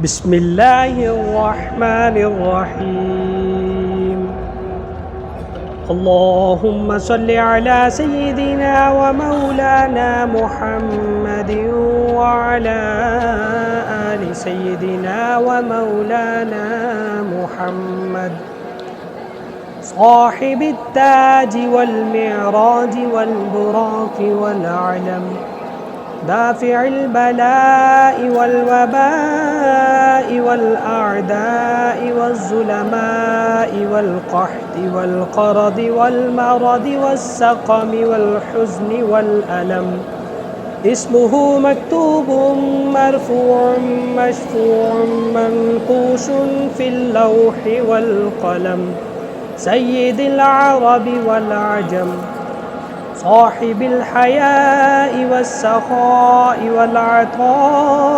بسم الله الرحمن الرحيم. اللهم صل على سيدنا ومولانا محمد وعلى آل سيدنا ومولانا محمد صاحب التاج والمعراج والبراق والعلم، دافع البلاء والوباء والأعداء والظلماء والقحط والقرض والمرض والسقم والحزن والألم. اسمه مكتوب مرفوع مشفوع منقوش في اللوح والقلم، سيد العرب والعجم، صاحب الحياء والسخاء والعطاء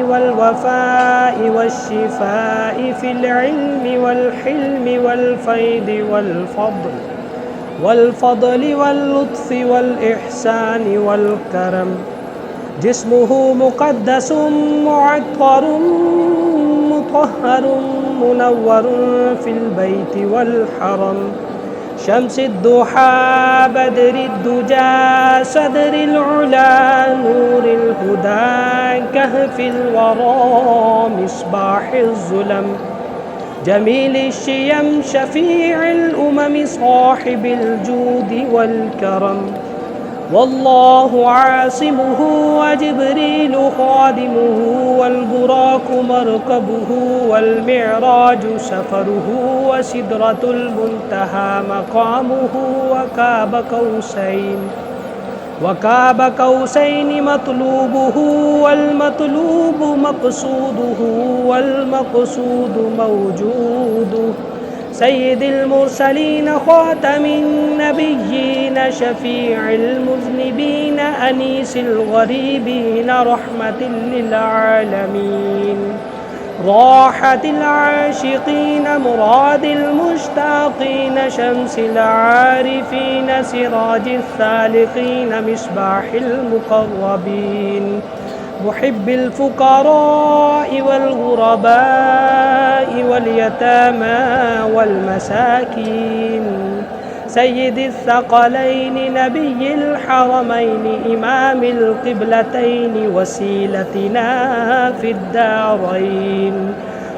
والوفاء والشفاء في العلم والحلم والفيض والفضل واللطف والإحسان والكرم. جسمه مقدس معطر مطهر منور في البيت والحرم، شمس الضحى بدر الدجى صدر العلا نور الهدى كهف الورى مصباح الظلم، جميل الشيم شفيع الأمم صاحب الجود والكرم. والله عاصمه وجبريل خادمه والبراق مركبه والمعراج سفره وسدرة المنتهى مقامه وكاب قوسين مطلوبه والمطلوب مقصوده والمقصود موجوده، سيد المرسلين خاتم النبيين شفيع المذنبين أنيس الغريبين رحمة للعالمين، راحة العاشقين مراد المشتاقين شمس العارفين سراج الثالقين مصباح المقربين، محب الفقراء والغرباء واليتامى والمساكين، سيد الثقلين نبي الحرمين إمام القبلتين وسيلتنا في الدارين،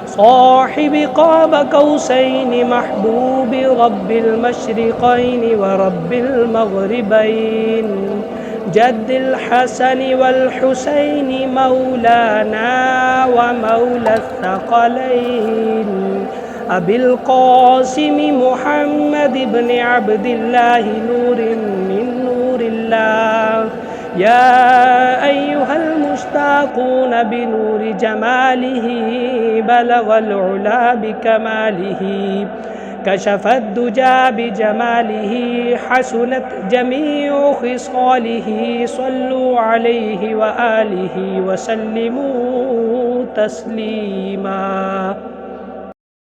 صاحب قاب قوسين محبوب رب المشرقين ورب المغربين، جد الحسن والحسين مولانا ومولى الثقلين، أبي القاسم محمد بن عبد الله نور من نور الله. يا أيها المشتاقون بنور جماله بلغ العلا بكماله، كشف الدجى بجماله حسنت جميع خصاله، صلوا عليه وآله وسلموا تسليما.